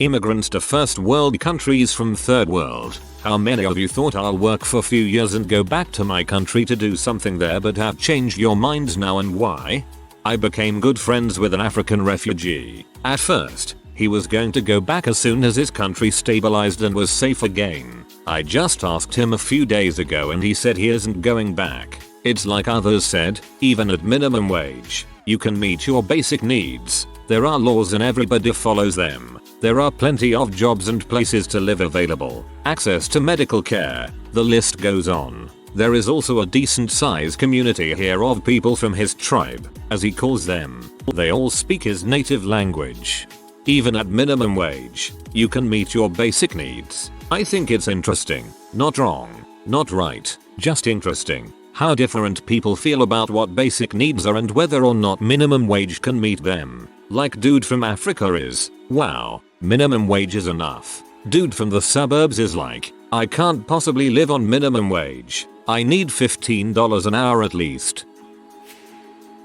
Immigrants to first world countries from third world. How many of you thought I'll work for a few years and go back to my country to do something there but have changed your minds now, and why? I became good friends with an African refugee. At first, he was going to go back as soon as his country stabilized and was safe again. I just asked him a few days ago and he said he isn't going back. It's like others said, even at minimum wage, you can meet your basic needs. There are laws and everybody follows them. There are plenty of jobs and places to live available. Access to medical care. The list goes on. There is also a decent sized community here of people from his tribe, as he calls them. They all speak his native language. Even at minimum wage, you can meet your basic needs. I think it's interesting. Not wrong. Not right. Just interesting. How different people feel about what basic needs are and whether or not minimum wage can meet them. Like dude from Africa is, wow, minimum wage is enough. Dude from the suburbs is like, I can't possibly live on minimum wage. I need $15 an hour at least.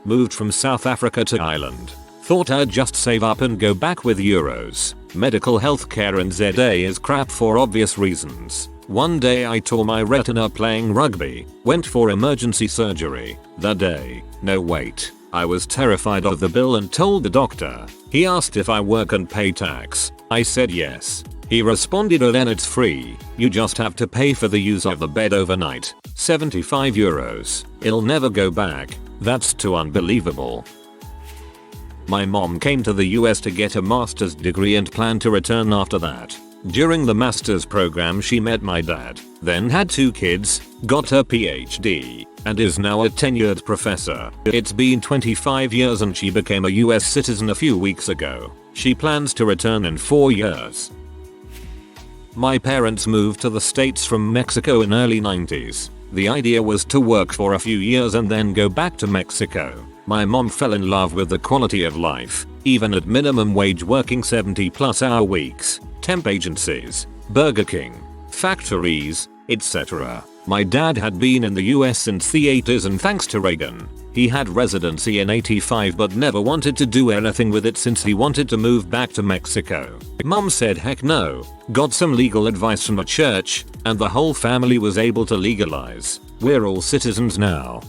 Moved from South Africa to Ireland. Thought I'd just save up and go back with euros. Medical healthcare in ZA is crap for obvious reasons. One day I tore my retina playing rugby, went for emergency surgery. That day, no wait, I was terrified of the bill and told the doctor. He asked if I work and pay tax. I said yes. He responded, oh then it's free, you just have to pay for the use of the bed overnight. 75 euros. It'll never go back. That's too unbelievable. My mom came to the US to get a master's degree and planned to return after that. During the master's program she met my dad, then had 2 kids, got her PhD, and is now a tenured professor. It's been 25 years and she became a US citizen a few weeks ago. She plans to return in 4 years. My parents moved to the States from Mexico in early 90s. The idea was to work for a few years and then go back to Mexico. My mom fell in love with the quality of life, even at minimum wage, working 70+ hour weeks, temp agencies, Burger King, factories, etc. My dad had been in the US since the 80s and thanks to Reagan, he had residency in 85 but never wanted to do anything with it since he wanted to move back to Mexico. Mom said heck no, got some legal advice from a church, and the whole family was able to legalize. We're all citizens now.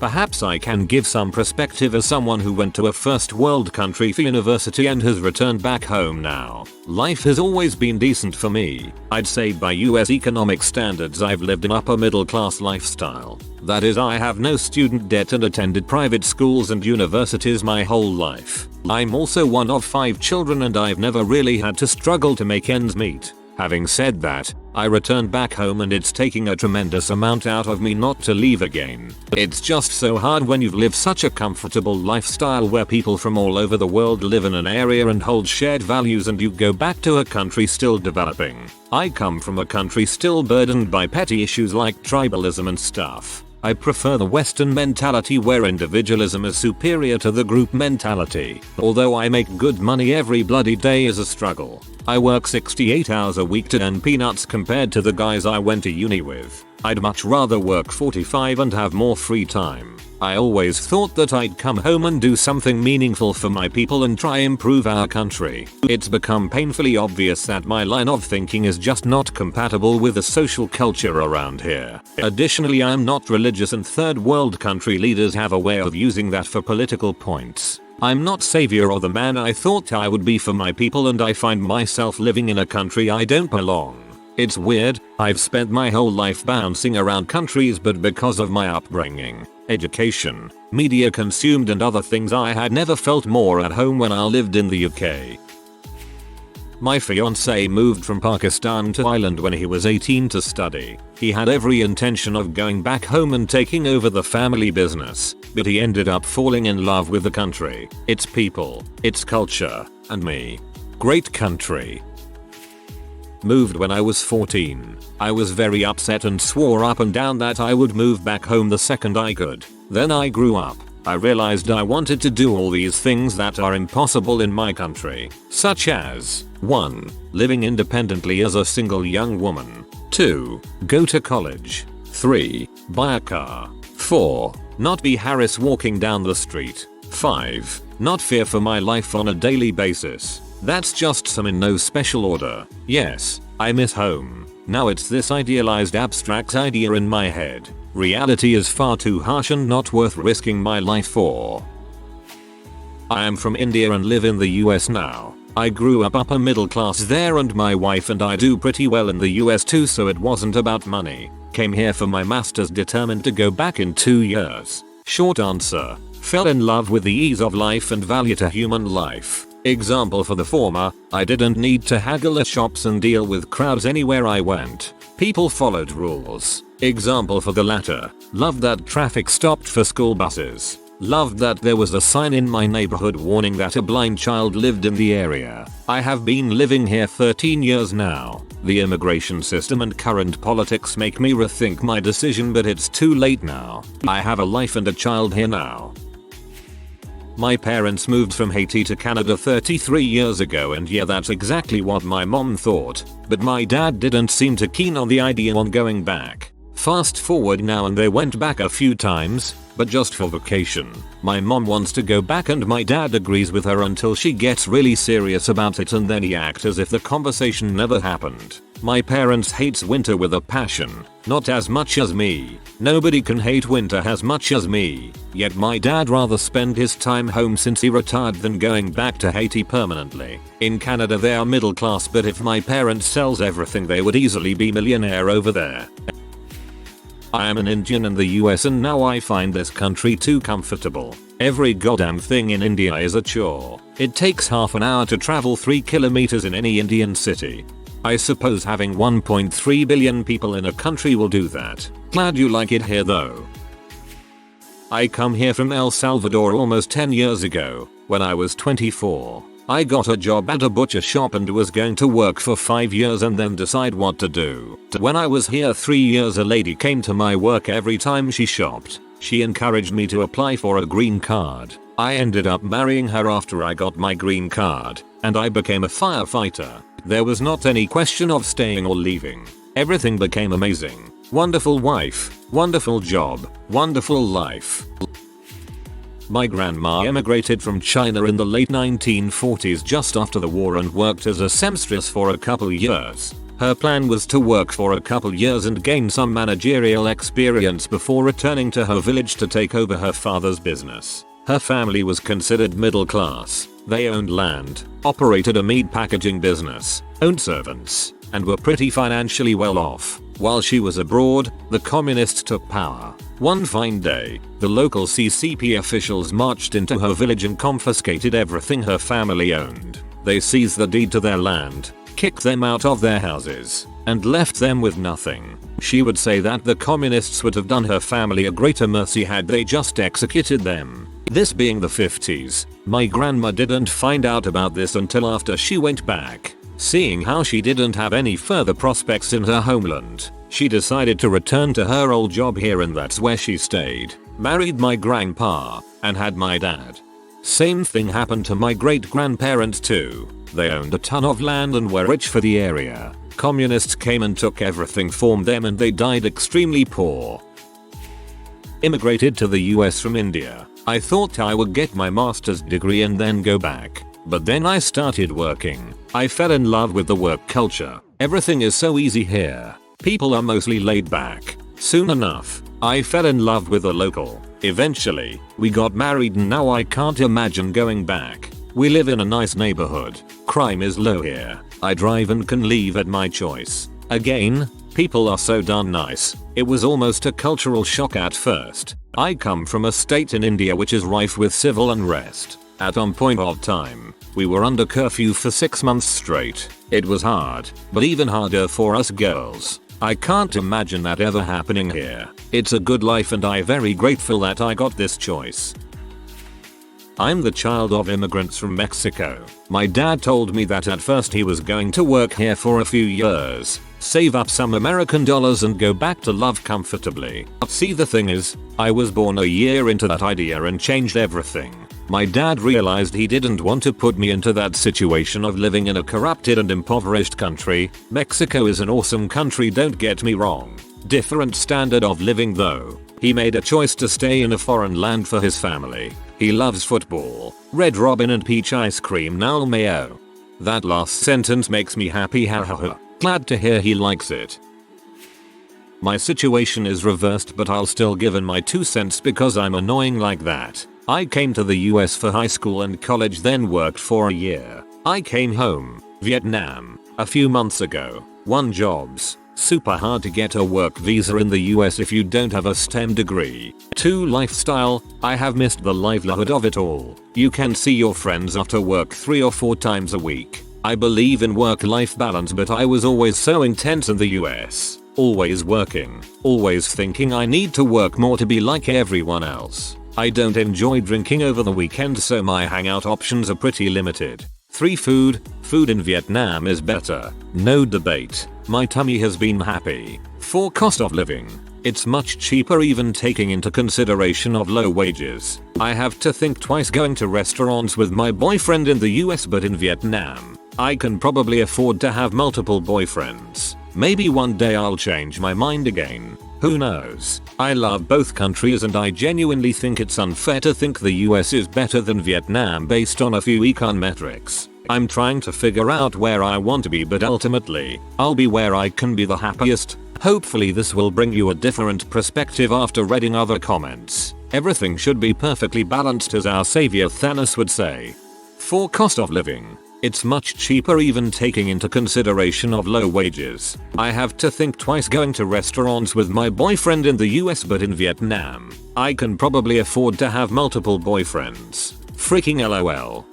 Perhaps I can give some perspective as someone who went to a first world country for university and has returned back home now. Life has always been decent for me. I'd say by US economic standards I've lived an upper middle class lifestyle. That is, I have no student debt and attended private schools and universities my whole life. I'm also one of 5 children and I've never really had to struggle to make ends meet. Having said that, I returned back home and it's taking a tremendous amount out of me not to leave again. It's just so hard when you've lived such a comfortable lifestyle where people from all over the world live in an area and hold shared values, and you go back to a country still developing. I come from a country still burdened by petty issues like tribalism and stuff. I prefer the Western mentality where individualism is superior to the group mentality. Although I make good money, every bloody day is a struggle. I work 68 hours a week to earn peanuts compared to the guys I went to uni with. I'd much rather work 45 and have more free time. I always thought that I'd come home and do something meaningful for my people and try improve our country. It's become painfully obvious that my line of thinking is just not compatible with the social culture around here. Additionally, I'm not religious and third world country leaders have a way of using that for political points. I'm not savior or the man I thought I would be for my people, and I find myself living in a country I don't belong. It's weird, I've spent my whole life bouncing around countries, but because of my upbringing, education, media consumed and other things, I had never felt more at home when I lived in the UK. My fiancé moved from Pakistan to Ireland when he was 18 to study. He had every intention of going back home and taking over the family business, but he ended up falling in love with the country, its people, its culture, and me. Great country. Moved when I was 14. I was very upset and swore up and down that I would move back home the second I could. Then I grew up. I realized I wanted to do all these things that are impossible in my country, such as 1. Living independently as a single young woman. 2. Go to college. 3. Buy a car. 4. Not be harassed walking down the street. 5. Not fear for my life on a daily basis. That's just some in no special order. Yes, I miss home. Now it's this idealized abstract idea in my head. Reality is far too harsh and not worth risking my life for. I am from India and live in the US now. I grew up upper middle class there and my wife and I do pretty well in the US too, so it wasn't about money. Came here for my masters, determined to go back in 2 years. Short answer. Fell in love with the ease of life and value to human life. Example for the former, I didn't need to haggle at shops and deal with crowds anywhere I went. People followed rules. Example for the latter, loved that traffic stopped for school buses. Loved that there was a sign in my neighborhood warning that a blind child lived in the area. I have been living here 13 years now. The immigration system and current politics make me rethink my decision, but it's too late now. I have a life and a child here now. My parents moved from Haiti to Canada 33 years ago, and yeah, that's exactly what my mom thought, but my dad didn't seem too keen on the idea on going back. Fast forward now and they went back a few times, but just for vacation. My mom wants to go back and my dad agrees with her until she gets really serious about it, and then he acts as if the conversation never happened. My parents hates winter with a passion, not as much as me. Nobody can hate winter as much as me. Yet my dad rather spend his time home since he retired than going back to Haiti permanently. In Canada they are middle class, but if my parents sells everything they would easily be millionaire over there. I am an Indian in the US and now I find this country too comfortable. Every goddamn thing in India is a chore. It takes half an hour to travel 3 kilometers in any Indian city. I suppose having 1.3 billion people in a country will do that. Glad you like it here though. I come here from El Salvador almost 10 years ago, when I was 24. I got a job at a butcher shop and was going to work for 5 years and then decide what to do. When I was here 3 years, a lady came to my work every time she shopped. She encouraged me to apply for a green card. I ended up marrying her after I got my green card, and I became a firefighter. There was not any question of staying or leaving. Everything became amazing. Wonderful wife, wonderful job, wonderful life. My grandma emigrated from China in the late 1940s just after the war and worked as a seamstress for a couple years. Her plan was to work for a couple years and gain some managerial experience before returning to her village to take over her father's business. Her family was considered middle class. They owned land, operated a meat packaging business, owned servants, and were pretty financially well off. While she was abroad, the communists took power. One fine day, the local CCP officials marched into her village and confiscated everything her family owned. They seized the deed to their land, kicked them out of their houses, and left them with nothing. She would say that the communists would have done her family a greater mercy had they just executed them. This being the 50s, my grandma didn't find out about this until after she went back. Seeing how she didn't have any further prospects in her homeland, she decided to return to her old job here, and that's where she stayed. Married my grandpa, and had my dad. Same thing happened to my great grandparents too. They owned a ton of land and were rich for the area. Communists came and took everything from them and they died extremely poor. Immigrated to the US from India. I thought I would get my master's degree and then go back. But then I started working. I fell in love with the work culture. Everything is so easy here. People are mostly laid back. Soon enough, I fell in love with a local. Eventually, we got married and now I can't imagine going back. We live in a nice neighborhood. Crime is low here. I drive and can leave at my choice. Again, people are so darn nice. It was almost a cultural shock at first. I come from a state in India which is rife with civil unrest. At one point of time, we were under curfew for 6 months straight. It was hard, but even harder for us girls. I can't imagine that ever happening here. It's a good life and I'm very grateful that I got this choice. I'm the child of immigrants from Mexico. My dad told me that at first he was going to work here for a few years, save up some American dollars and go back to love comfortably. See, the thing is, I was born a year into that idea and changed everything. My dad realized he didn't want to put me into that situation of living in a corrupted and impoverished country. Mexico is an awesome country, don't get me wrong. Different standard of living though. He made a choice to stay in a foreign land for his family. He loves football, Red Robin and peach ice cream now mayo. That last sentence makes me happy, hahaha. Glad to hear he likes it. My situation is reversed, but I'll still give in my 2 cents because I'm annoying like that. I came to the US for high school and college, then worked for a year. I came home, Vietnam, a few months ago. 1 jobs. Super hard to get a work visa in the US if you don't have a STEM degree. 2 lifestyle. I have missed the livelihood of it all. You can see your friends after work 3 or 4 times a week. I believe in work-life balance, but I was always so intense in the US. Always working. Always thinking I need to work more to be like everyone else. I don't enjoy drinking over the weekend, so my hangout options are pretty limited. 3 food. Food in Vietnam is better. No debate. My tummy has been happy. 4 cost of living. It's much cheaper, even taking into consideration of low wages. I have to think twice going to restaurants with my boyfriend in the US, but in Vietnam, I can probably afford to have multiple boyfriends. Maybe one day I'll change my mind again. Who knows? I love both countries and I genuinely think it's unfair to think the US is better than Vietnam based on a few econ metrics. I'm trying to figure out where I want to be, but ultimately, I'll be where I can be the happiest. Hopefully this will bring you a different perspective after reading other comments. Everything should be perfectly balanced, as our savior Thanos would say. 4 cost of living. It's much cheaper, even taking into consideration of low wages. I have to think twice going to restaurants with my boyfriend in the US, but in Vietnam, I can probably afford to have multiple boyfriends. Freaking LOL.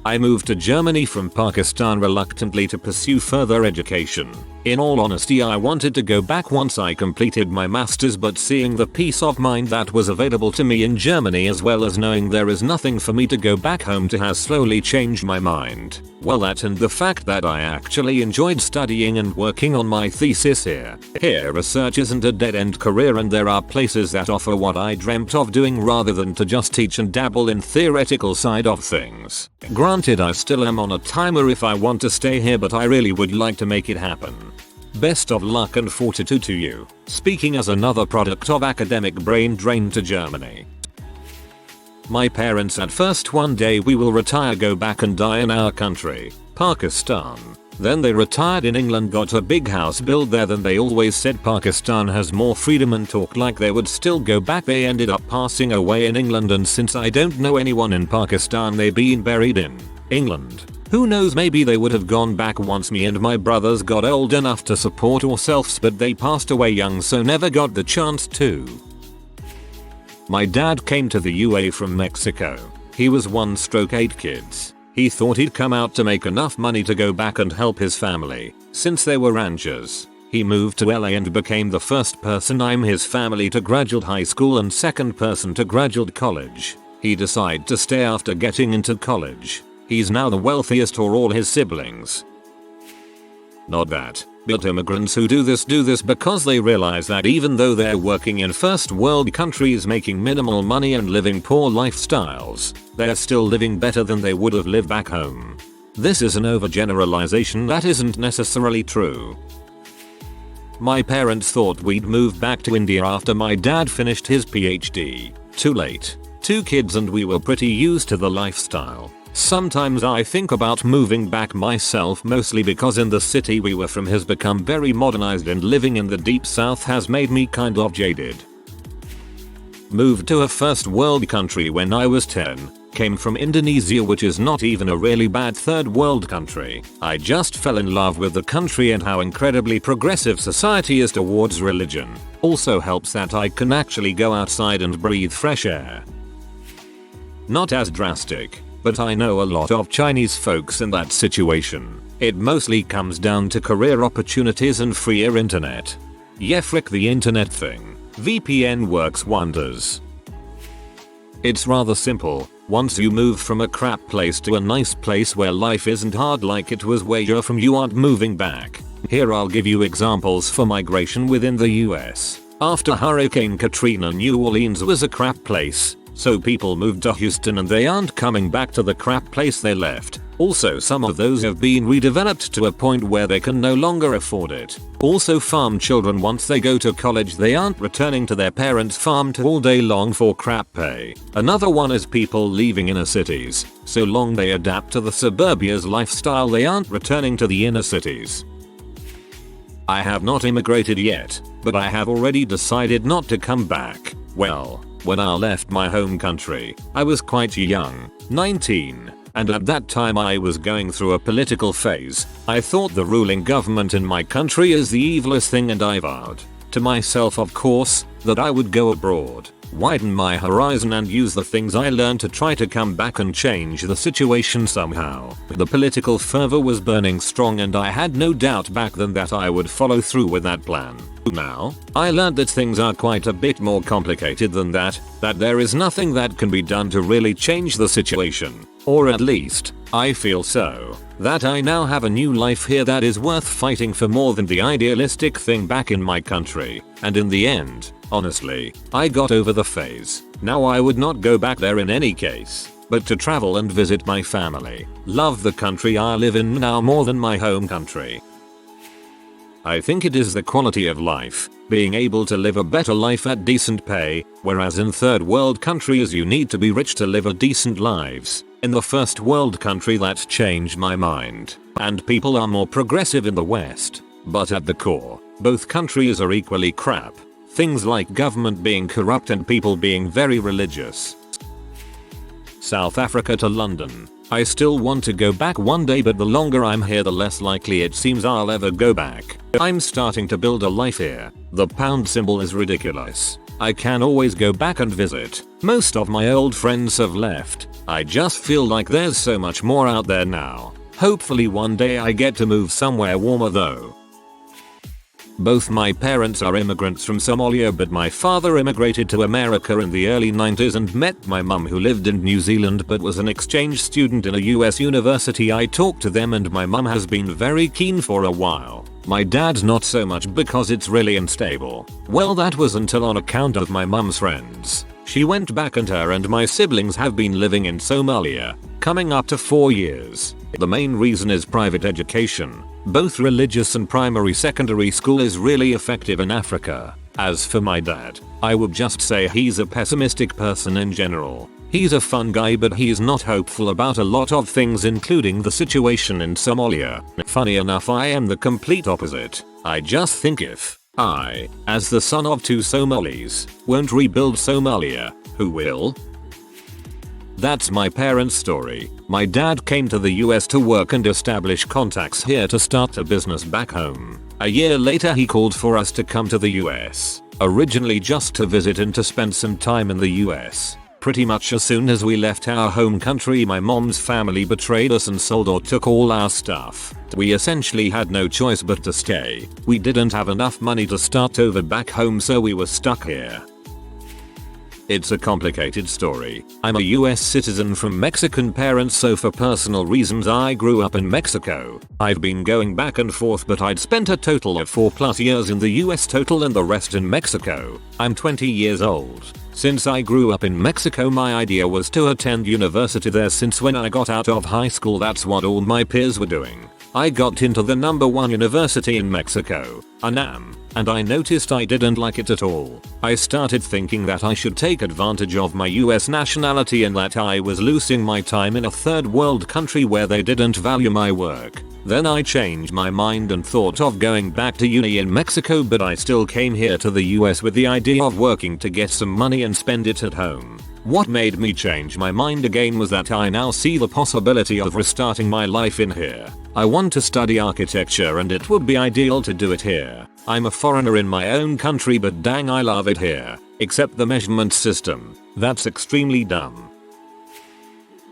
I moved to Germany from Pakistan reluctantly to pursue further education. In all honesty, I wanted to go back once I completed my masters, but seeing the peace of mind that was available to me in Germany, as well as knowing there is nothing for me to go back home to, has slowly changed my mind. Well, that and the fact that I actually enjoyed studying and working on my thesis here. Here research isn't a dead-end career, and there are places that offer what I dreamt of doing rather than to just teach and dabble in theoretical side of things. Granted, I still am on a timer if I want to stay here, but I really would like to make it happen. Best of luck and fortitude to you. Speaking as another product of academic brain drain to Germany. My parents at first one day we will retire, go back and die in our country, Pakistan. Then they retired in England, got a big house built there. Then they always said Pakistan has more freedom and talked like they would still go back. They ended up passing away in England, and since I don't know anyone in Pakistan, they've been buried in England. Who knows, maybe they would have gone back once me and my brothers got old enough to support ourselves, but they passed away young, so never got the chance to. My dad came to the UA from Mexico. He was 1/8 kids. He thought he'd come out to make enough money to go back and help his family, since they were ranchers. He moved to LA and became the first person in his family to graduate high school and second person to graduate college. He decided to stay after getting into college. He's now the wealthiest of all his siblings. Not that, but immigrants who do this because they realize that even though they're working in first world countries making minimal money and living poor lifestyles, they're still living better than they would have lived back home. This is an overgeneralization that isn't necessarily true. My parents thought we'd move back to India after my dad finished his PhD. Too late. 2 kids and we were pretty used to the lifestyle. Sometimes I think about moving back myself, mostly because in the city we were from has become very modernized and living in the deep south has made me kind of jaded. Moved to a first world country when I was 10. Came from Indonesia, which is not even a really bad third world country. I just fell in love with the country and how incredibly progressive society is towards religion. Also helps that I can actually go outside and breathe fresh air. Not as drastic, but I know a lot of Chinese folks in that situation. It mostly comes down to career opportunities and freer internet. Yeah, frick the internet thing. VPN works wonders. It's rather simple. Once you move from a crap place to a nice place where life isn't hard like it was where you're from, you aren't moving back. Here I'll give you examples for migration within the US. After Hurricane Katrina, New Orleans was a crap place. So people moved to Houston and they aren't coming back to the crap place they left. Also, some of those have been redeveloped to a point where they can no longer afford it. Also, farm children, once they go to college, they aren't returning to their parents' farm to all day long for crap pay. Another one is people leaving inner cities. So long they adapt to the suburbia's lifestyle, they aren't returning to the inner cities. I have not immigrated yet, but I have already decided not to come back. Well, when I left my home country, I was quite young, 19, and at that time I was going through a political phase. I thought the ruling government in my country is the evilest thing, and I vowed to myself, of course, that I would go abroad, widen my horizon, and use the things I learned to try to come back and change the situation somehow. The political fervor was burning strong, and I had no doubt back then that I would follow through with that plan. Now, I learned that things are quite a bit more complicated than that there is nothing that can be done to really change the situation. Or at least, I feel so. That I now have a new life here that is worth fighting for more than the idealistic thing back in my country. And in the end, honestly, I got over the phase. Now I would not go back there in any case, but to travel and visit my family. Love the country I live in now more than my home country. I think it is the quality of life, being able to live a better life at decent pay, whereas in third world countries you need to be rich to live a decent lives. In the first world country that changed my mind, and people are more progressive in the West. But at the core, both countries are equally crap. Things like government being corrupt and people being very religious. South Africa to London. I still want to go back one day, but the longer I'm here the less likely it seems I'll ever go back. I'm starting to build a life here. The pound symbol is ridiculous. I can always go back and visit. Most of my old friends have left. I just feel like there's so much more out there now. Hopefully one day I get to move somewhere warmer though. Both my parents are immigrants from Somalia, but my father immigrated to America in the early 90s and met my mum, who lived in New Zealand but was an exchange student in a US university. I talked to them and my mum has been very keen for a while. My dad's not so much because it's really unstable. Well, that was until on account of my mum's friends. She went back and her and my siblings have been living in Somalia, coming up to 4 years. The main reason is private education. Both religious and primary secondary school is really effective in Africa. As for my dad, I would just say he's a pessimistic person in general. He's a fun guy, but he's not hopeful about a lot of things, including the situation in Somalia. Funny enough, I am the complete opposite. I just think if I, as the son of 2 Somalis, won't rebuild Somalia, who will? That's my parents' story. My dad came to the US to work and establish contacts here to start a business back home. A year later he called for us to come to the US, originally just to visit and to spend some time in the US. Pretty much as soon as we left our home country, my mom's family betrayed us and sold or took all our stuff. We essentially had no choice but to stay. We didn't have enough money to start over back home, so we were stuck here. It's a complicated story. I'm a US citizen from Mexican parents, so for personal reasons I grew up in Mexico. I've been going back and forth, but I'd spent a total of 4+ years in the US total and the rest in Mexico. I'm 20 years old. Since I grew up in Mexico, my idea was to attend university there, since when I got out of high school that's what all my peers were doing. I got into the #1 university in Mexico, UNAM, and I noticed I didn't like it at all. I started thinking that I should take advantage of my US nationality and that I was losing my time in a third world country where they didn't value my work. Then I changed my mind and thought of going back to uni in Mexico, but I still came here to the US with the idea of working to get some money and spend it at home. What made me change my mind again was that I now see the possibility of restarting my life in here. I want to study architecture and it would be ideal to do it here. I'm a foreigner in my own country, but dang, I love it here. Except the measurement system. That's extremely dumb.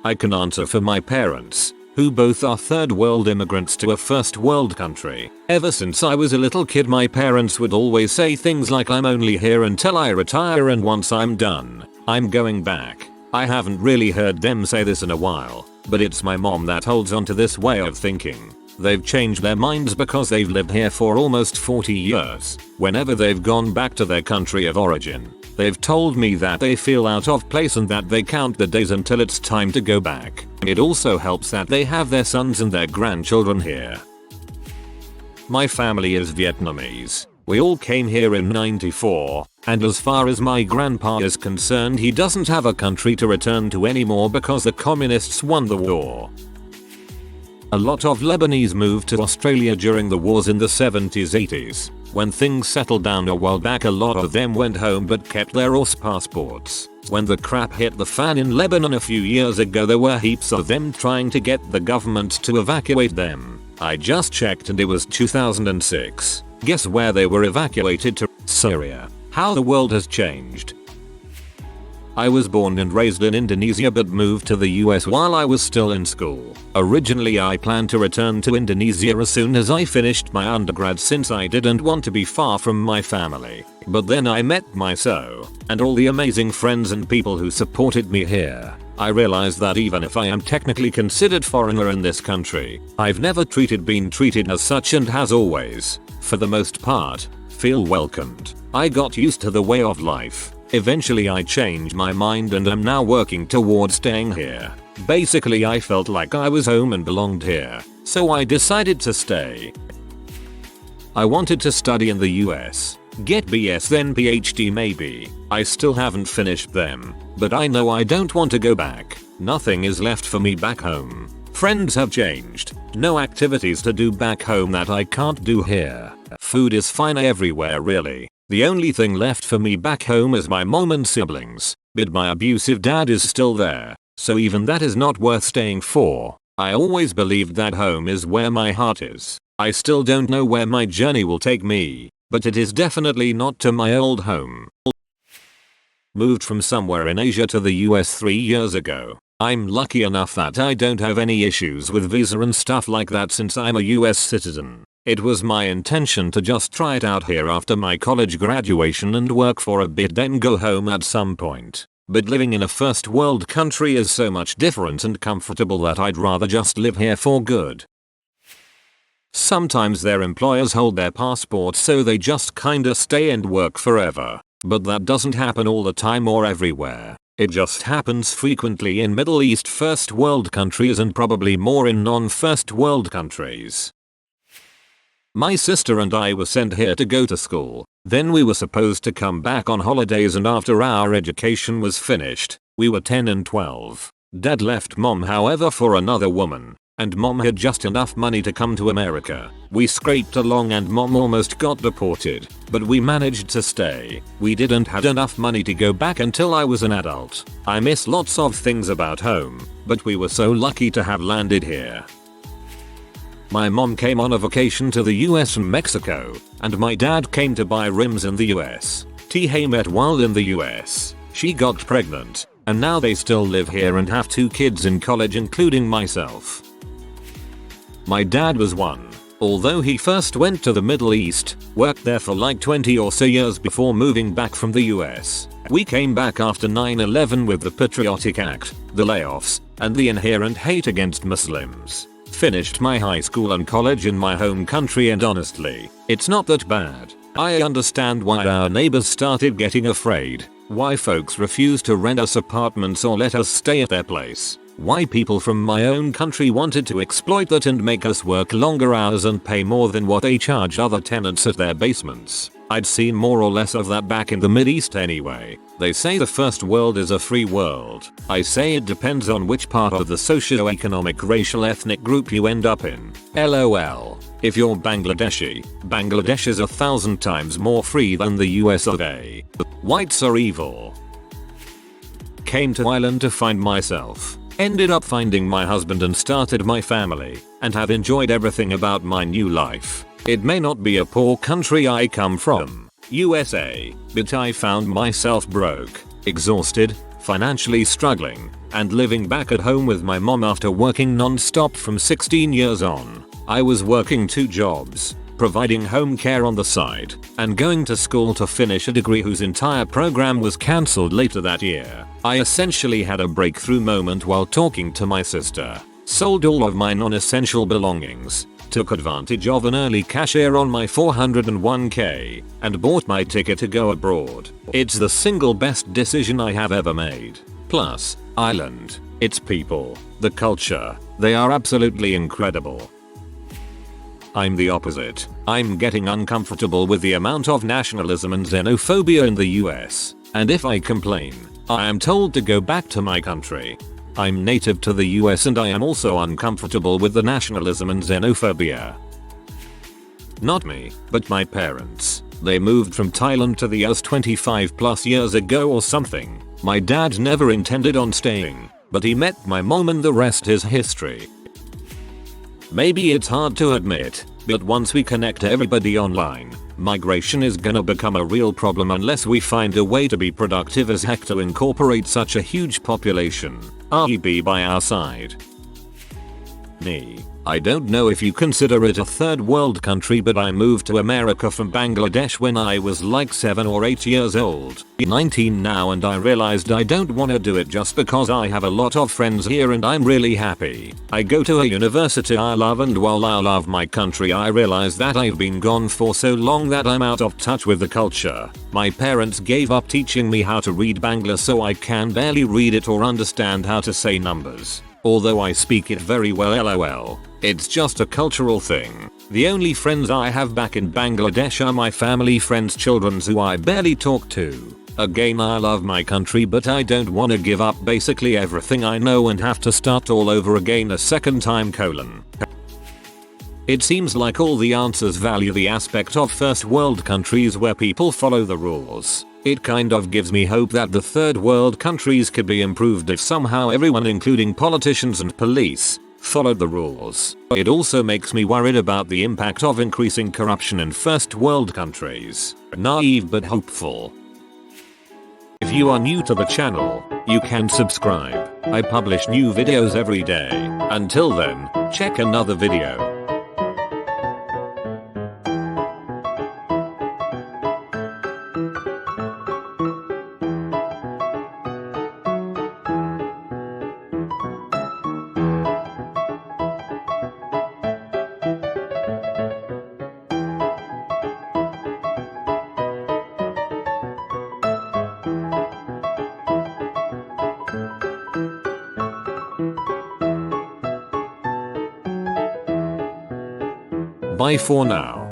I can answer for my parents, who both are third world immigrants to a first world country. Ever since I was a little kid, my parents would always say things like, I'm only here until I retire and once I'm done, I'm going back. I haven't really heard them say this in a while, but it's my mom that holds on to this way of thinking. They've changed their minds because they've lived here for almost 40 years. Whenever they've gone back to their country of origin, They've told me that they feel out of place and that they count the days until it's time to go back. It also helps that they have their sons and their grandchildren here. My family is Vietnamese. We all came here in '94, and as far as my grandpa is concerned, he doesn't have a country to return to anymore because the communists won the war. A lot of Lebanese moved to Australia during the wars in the 70s 80s. When things settled down a while back, a lot of them went home but kept their US passports. When the crap hit the fan in Lebanon a few years ago, there were heaps of them trying to get the government to evacuate them. I just checked and it was 2006. Guess where they were evacuated to? Syria. How the world has changed. I was born and raised in Indonesia but moved to the US while I was still in school. Originally I planned to return to Indonesia as soon as I finished my undergrad since I didn't want to be far from my family. But then I met my and all the amazing friends and people who supported me here. I realized that even if I am technically considered foreigner in this country, I've never been treated as such and has always, for the most part, feel welcomed. I got used to the way of life. Eventually I changed my mind and am now working towards staying here. Basically I felt like I was home and belonged here, so I decided to stay. I wanted to study in the US, get BS then PhD maybe. I still haven't finished them, but I know I don't want to go back. Nothing is left for me back home. Friends have changed, no activities to do back home that I can't do here. Food is fine everywhere really. The only thing left for me back home is my mom and siblings, but my abusive dad is still there, so even that is not worth staying for. I always believed that home is where my heart is. I still don't know where my journey will take me, but it is definitely not to my old home. Moved from somewhere in Asia to the US 3 years ago. I'm lucky enough that I don't have any issues with visa and stuff like that since I'm a US citizen. It was my intention to just try it out here after my college graduation and work for a bit then go home at some point. But living in a first world country is so much different and comfortable that I'd rather just live here for good. Sometimes their employers hold their passports so they just kinda stay and work forever. But that doesn't happen all the time or everywhere. It just happens frequently in Middle East first world countries and probably more in non-first world countries. My sister and I were sent here to go to school. Then we were supposed to come back on holidays, and after our education was finished, we were 10 and 12. Dad left mom however for another woman, and mom had just enough money to come to America. We scraped along and mom almost got deported, but we managed to stay. We didn't have enough money to go back until I was an adult. I miss lots of things about home, but we were so lucky to have landed here. My mom came on a vacation to the US and Mexico, and my dad came to buy rims in the US. He met while in the US. She got pregnant, and now they still live here and have 2 kids in college including myself. My dad was one. Although he first went to the Middle East, worked there for like 20 or so years before moving back from the US. We came back after 9/11 with the Patriotic Act, the layoffs, and the inherent hate against Muslims. Finished my high school and college in my home country, and honestly, it's not that bad. I understand why our neighbors started getting afraid, why folks refused to rent us apartments or let us stay at their place, why people from my own country wanted to exploit that and make us work longer hours and pay more than what they charge other tenants at their basements. I'd seen more or less of that back in the Mideast anyway. They say the first world is a free world. I say it depends on which part of the socio-economic racial ethnic group you end up in. LOL. If you're Bangladeshi, Bangladesh is 1,000 times more free than the US of A. Whites are evil. Came to Ireland to find myself. Ended up finding my husband and started my family, and have enjoyed everything about my new life. It may not be a poor country I come from, USA, but I found myself broke, exhausted, financially struggling, and living back at home with my mom after working non-stop from 16 years on. I was working 2 jobs, providing home care on the side, and going to school to finish a degree whose entire program was cancelled later that year. I essentially had a breakthrough moment while talking to my sister. sold all of my non-essential belongings, took advantage of an early cashier on my 401k, and bought my ticket to go abroad. It's the single best decision I have ever made. Plus, Ireland, its people, the culture, they are absolutely incredible. I'm the opposite. I'm getting uncomfortable with the amount of nationalism and xenophobia in the US, and if I complain, I am told to go back to my country. I'm native to the US and I am also uncomfortable with the nationalism and xenophobia. Not me, but my parents. They moved from Thailand to the US 25 plus years ago or something. My dad never intended on staying, but he met my mom and the rest is history. Maybe it's hard to admit, but once we connect everybody online, migration is gonna become a real problem unless we find a way to be productive as heck to incorporate such a huge population, i.e. by our side. I don't know if you consider it a third world country, but I moved to America from Bangladesh when I was like 7 or 8 years old. 19 now, and I realized I don't want to do it just because I have a lot of friends here and I'm really happy. I go to a university I love, and while I love my country, I realize that I've been gone for so long that I'm out of touch with the culture. My parents gave up teaching me how to read Bangla, so I can barely read it or understand how to say numbers. Although I speak it very well, lol. It's just a cultural thing. The only friends I have back in Bangladesh are my family friends' children who I barely talk to. Again, I love my country, but I don't want to give up basically everything I know and have to start all over again a second time. It seems like all the answers value the aspect of first world countries where people follow the rules. It kind of gives me hope that the third world countries could be improved if somehow everyone, including politicians and police, followed the rules. It also makes me worried about the impact of increasing corruption in first world countries. Naive but hopeful. If you are new to the channel, you can subscribe. I publish new videos every day. Until then, check another video. Bye for now.